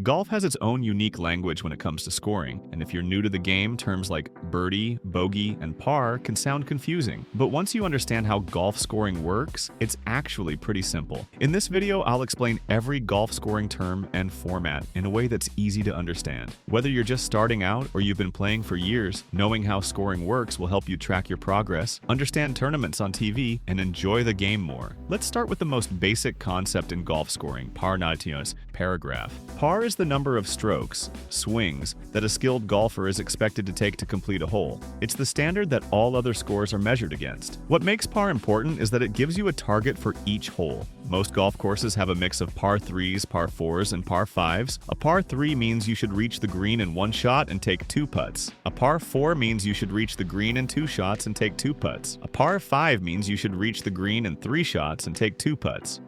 Golf has its own unique language when it comes to scoring, and if you're new to the game, terms like birdie, bogey, and par can sound confusing. But once you understand how golf scoring works, it's actually pretty simple. In this video, I'll explain every golf scoring term and format in a way that's easy to understand. Whether you're just starting out or you've been playing for years, knowing how scoring works will help you track your progress, understand tournaments on TV, and enjoy the game more. Let's start with the most basic concept in golf scoring, par notations, paragraph. Par is the number of strokes, swings, that a skilled golfer is expected to take to complete a hole. It's the standard that all other scores are measured against. What makes par important is that it gives you a target for each hole. Most golf courses have a mix of par 3s, par 4s, and par 5s. A par 3 means you should reach the green in one shot and take 2 putts. A par 4 means you should reach the green in 2 shots and take 2 putts. A par 5 means you should reach the green in 3 shots and take 2 putts.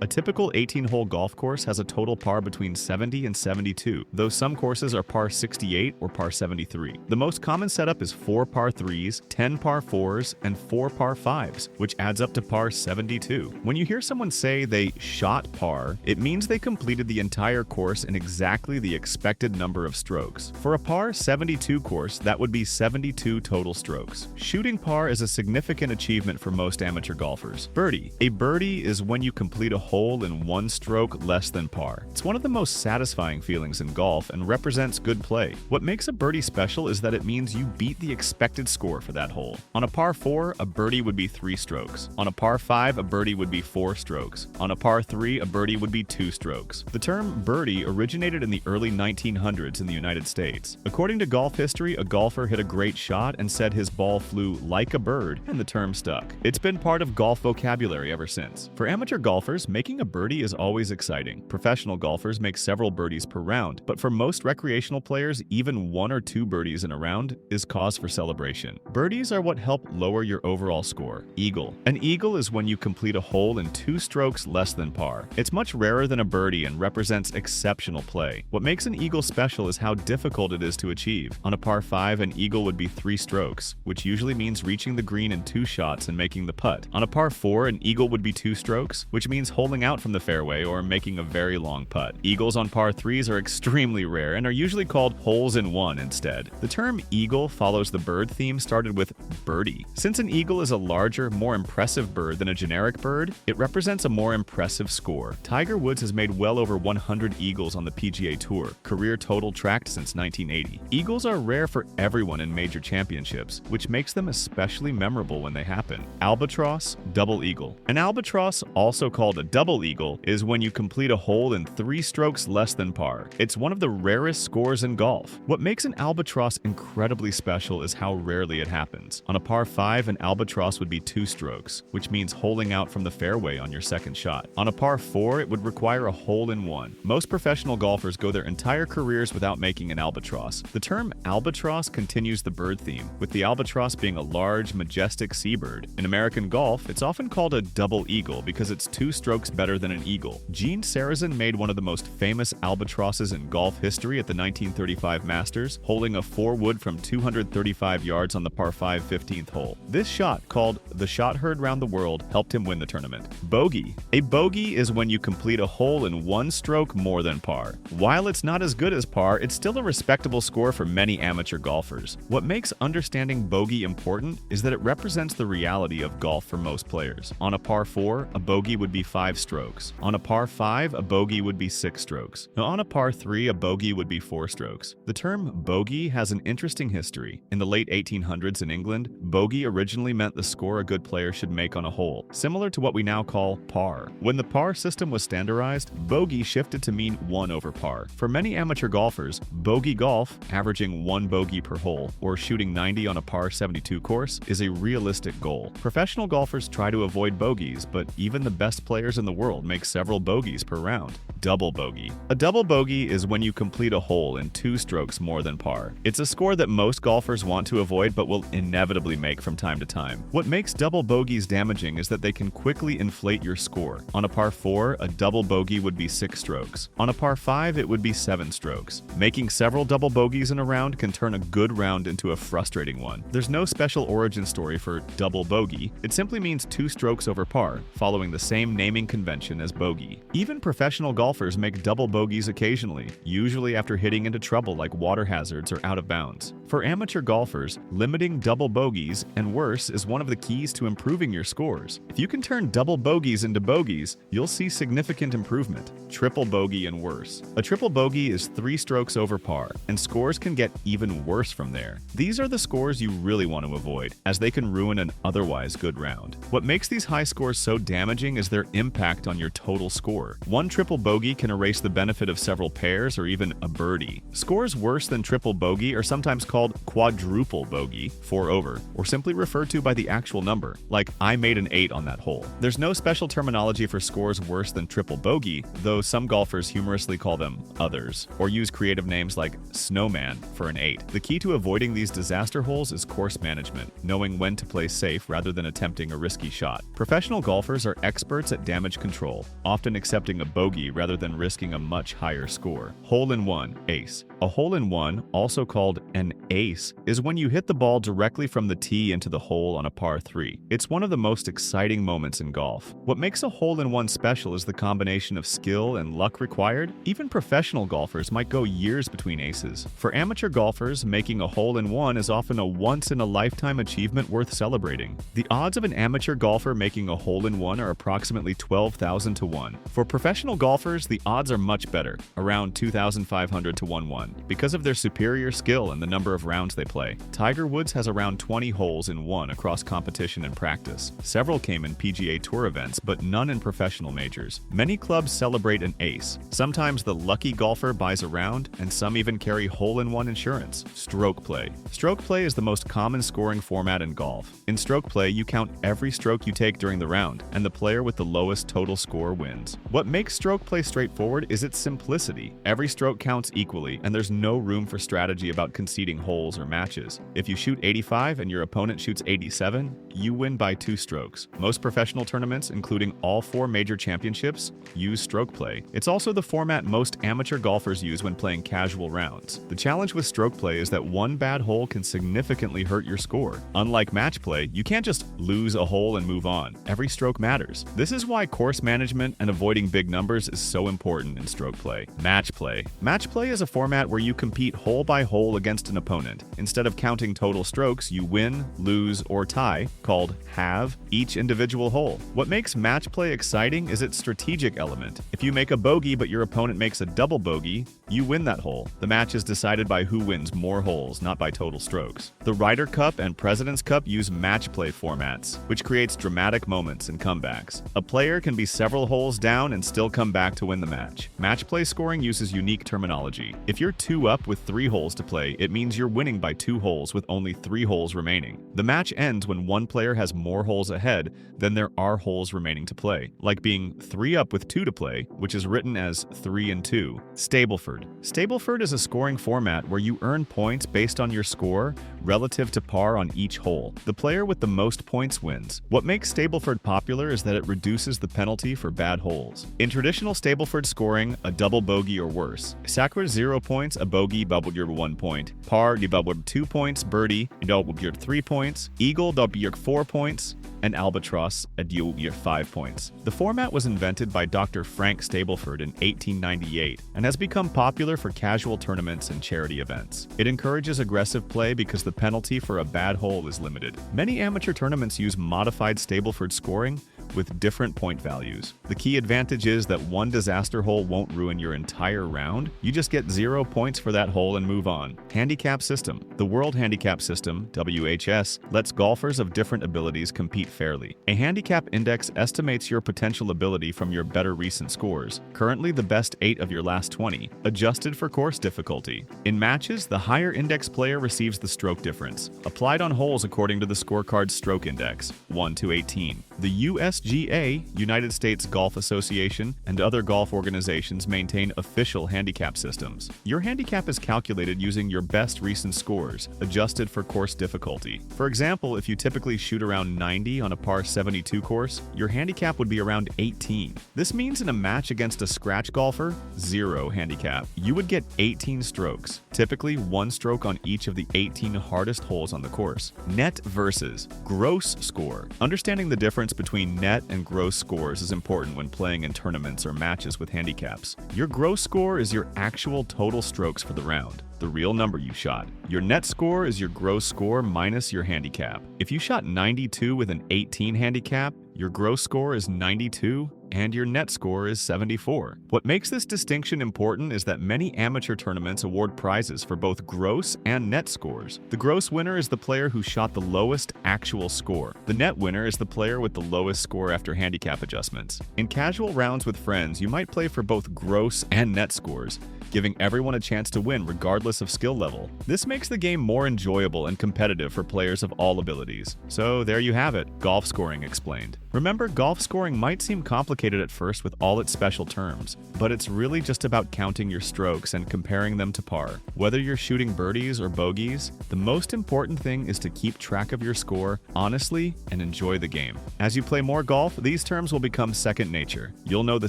A typical 18-hole golf course has a total par between 70 and 72, though some courses are par 68 or par 73. The most common setup is 4 par 3s, 10 par 4s, and 4 par 5s, which adds up to par 72. When you hear someone say they shot par, it means they completed the entire course in exactly the expected number of strokes. For a par 72 course, that would be 72 total strokes. Shooting par is a significant achievement for most amateur golfers. Birdie. A birdie is when you complete a hole in 1 stroke less than par. It's one of the most satisfying feelings in golf and represents good play. What makes a birdie special is that it means you beat the expected score for that hole. On a par 4, a birdie would be 3 strokes. On a par 5, a birdie would be 4 strokes. On a par 3, a birdie would be 2 strokes. The term birdie originated in the early 1900s in the United States. According to golf history, a golfer hit a great shot and said his ball flew like a bird, and the term stuck. It's been part of golf vocabulary ever since. For amateur golfers, making a birdie is always exciting. Professional golfers make several birdies per round, but for most recreational players, even 1 or 2 birdies in a round is cause for celebration. Birdies are what help lower your overall score. Eagle. An eagle is when you complete a hole in 2 strokes less than par. It's much rarer than a birdie and represents exceptional play. What makes an eagle special is how difficult it is to achieve. On a par 5, an eagle would be 3 strokes, which usually means reaching the green in 2 shots and making the putt. On a par 4, an eagle would be 2 strokes, which means holding out from the fairway or making a very long putt. Eagles on par 3s are extremely rare and are usually called holes in one instead. The term eagle follows the bird theme started with birdie. Since an eagle is a larger, more impressive bird than a generic bird, it represents a more impressive score. Tiger Woods has made well over 100 eagles on the PGA Tour, career total tracked since 1980. Eagles are rare for everyone in major championships, which makes them especially memorable when they happen. Albatross, double eagle. An albatross, also called a double eagle, is when you complete a hole in 3 strokes less than par. It's one of the rarest scores in golf. What makes an albatross incredibly special is how rarely it happens. On a par 5, an albatross would be 2 strokes, which means holding out from the fairway on your second shot. On a par 4, it would require a hole in one. Most professional golfers go their entire careers without making an albatross. The term albatross continues the bird theme, with the albatross being a large, majestic seabird. In American golf, it's often called a double eagle because it's 2 strokes better than an eagle. Gene Sarazen made one of the most famous albatrosses in golf history at the 1935 Masters, holding a 4-wood from 235 yards on the par 5 15th hole. This shot, called the shot heard round the world, helped him win the tournament. Bogey. A bogey is when you complete a hole in 1 stroke more than par. While it's not as good as par, it's still a respectable score for many amateur golfers. What makes understanding bogey important is that it represents the reality of golf for most players. On a par 4, a bogey would be 5 strokes. On a par 5, a bogey would be 6 strokes. Now, on a par 3, a bogey would be 4 strokes. The term bogey has an interesting history. In the late 1800s in England, bogey originally meant the score a good player should make on a hole, similar to what we now call par. When the par system was standardized, bogey shifted to mean 1 over par. For many amateur golfers, bogey golf, averaging 1 bogey per hole, or shooting 90 on a par 72 course, is a realistic goal. Professional golfers try to avoid bogeys, but even the best players in the world make several bogeys per round. Double bogey. A double bogey is when you complete a hole in 2 strokes more than par. It's a score that most golfers want to avoid but will inevitably make from time to time. What makes double bogeys damaging is that they can quickly inflate your score. On a par 4, a double bogey would be 6 strokes. On a par 5, it would be 7 strokes. Making several double bogeys in a round can turn a good round into a frustrating one. There's no special origin story for double bogey. It simply means 2 strokes over par, following the same naming convention as bogey. Even professional golfers golfers make double bogeys occasionally, usually after hitting into trouble like water hazards or out of bounds. For amateur golfers, limiting double bogeys and worse is one of the keys to improving your scores. If you can turn double bogeys into bogeys, you'll see significant improvement. Triple bogey and worse. A triple bogey is 3 strokes over par, and scores can get even worse from there. These are the scores you really want to avoid, as they can ruin an otherwise good round. What makes these high scores so damaging is their impact on your total score. One triple bogey can erase the benefit of several pairs or even a birdie. Scores worse than triple bogey are sometimes called quadruple bogey, 4 over, or simply referred to by the actual number, like I made an 8 on that hole. There's no special terminology for scores worse than triple bogey, though some golfers humorously call them others, or use creative names like snowman for an 8. The key to avoiding these disaster holes is course management, knowing when to play safe rather than attempting a risky shot. Professional golfers are experts at damage control, often accepting a bogey rather than risking a much higher score. Hole-in-one, ace. A hole-in-one, also called an ace, is when you hit the ball directly from the tee into the hole on a par 3. It's one of the most exciting moments in golf. What makes a hole-in-one special is the combination of skill and luck required. Even professional golfers might go years between aces. For amateur golfers, making a hole-in-one is often a once-in-a-lifetime achievement worth celebrating. The odds of an amateur golfer making a hole-in-one are approximately 12,000 to 1. For professional golfers, the odds are much better, around 2,500 to 1-1, because of their superior skill and the number of rounds they play. Tiger Woods has around 20 holes in one across competition and practice. Several came in PGA Tour events, but none in professional majors. Many clubs celebrate an ace. Sometimes the lucky golfer buys a round, and some even carry hole-in-one insurance. Stroke play. Stroke play is the most common scoring format in golf. In stroke play, you count every stroke you take during the round, and the player with the lowest total score wins. What makes stroke play straightforward is its simplicity. Every stroke counts equally, and there's no room for strategy about conceding holes or matches. If you shoot 85 and your opponent shoots 87, you win by 2 strokes. Most professional tournaments, including all 4 major championships, use stroke play. It's also the format most amateur golfers use when playing casual rounds. The challenge with stroke play is that one bad hole can significantly hurt your score. Unlike match play, you can't just lose a hole and move on. Every stroke matters. This is why course management and avoiding big numbers is so important in stroke play. Match play. Match play is a format where you compete hole by hole against an opponent. Instead of counting total strokes, you win, lose, or tie, called halve, each individual hole. What makes match play exciting is its strategic element. If you make a bogey but your opponent makes a double bogey, you win that hole. The match is decided by who wins more holes, not by total strokes. The Ryder Cup and President's Cup use match play formats, which creates dramatic moments and comebacks. A player can be several holes down and still come back to win the match. Match play scoring uses unique terminology. If you're 2 up with 3 holes to play, it means you're winning by 2 holes with only 3 holes remaining. The match ends when one player has more holes ahead than there are holes remaining to play, like being 3 up with 2 to play, which is written as 3 and 2. Stableford. Stableford is a scoring format where you earn points based on your score relative to par on each hole. The player with the most points wins. What makes Stableford popular is that it reduces the penalty for bad holes. In traditional Stableford scoring, a double bogey or worse. Sacred 0 points, a bogey doubled your 1 point. Par doubled 2 points, birdie doubled your 3 points, eagle doubled your 4 points, and albatross doubled your 5 points. The format was invented by Dr. Frank Stableford in 1898 and has become popular for casual tournaments and charity events. It encourages aggressive play because the penalty for a bad hole is limited. Many amateur tournaments use modified Stableford scoring with different point values. The key advantage is that one disaster hole won't ruin your entire round. You just get 0 points for that hole and move on. Handicap system. The World Handicap System, WHS, lets golfers of different abilities compete fairly. A handicap index estimates your potential ability from your better recent scores, currently the best 8 of your last 20, adjusted for course difficulty. In matches, the higher index player receives the stroke difference, applied on holes according to the scorecard's stroke index, 1 to 18. The USGA, United States Golf Association, and other golf organizations maintain official handicap systems. Your handicap is calculated using your best recent scores, adjusted for course difficulty. For example, if you typically shoot around 90 on a par 72 course, your handicap would be around 18. This means in a match against a scratch golfer, 0 handicap, you would get 18 strokes, typically 1 stroke on each of the 18 hardest holes on the course. Net versus gross score. Understanding the difference between net net and gross scores is important when playing in tournaments or matches with handicaps. Your gross score is your actual total strokes for the round, the real number you shot. Your net score is your gross score minus your handicap. If you shot 92 with an 18 handicap, your gross score is 92 and your net score is 74. What makes this distinction important is that many amateur tournaments award prizes for both gross and net scores. The gross winner is the player who shot the lowest actual score. The net winner is the player with the lowest score after handicap adjustments. In casual rounds with friends, you might play for both gross and net scores, giving everyone a chance to win regardless of skill level. This makes the game more enjoyable and competitive for players of all abilities. So there you have it, golf scoring explained. Remember, golf scoring might seem complicated at first with all its special terms, but it's really just about counting your strokes and comparing them to par. Whether you're shooting birdies or bogeys, the most important thing is to keep track of your score honestly and enjoy the game. As you play more golf, these terms will become second nature. You'll know the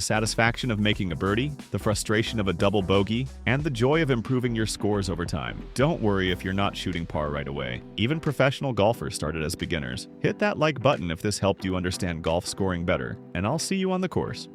satisfaction of making a birdie, the frustration of a double bogey, and the joy of improving your scores over time. Don't worry if you're not shooting par right away. Even professional golfers started as beginners. Hit that like button if this helped you understand golf scoring better, and I'll see you on the course.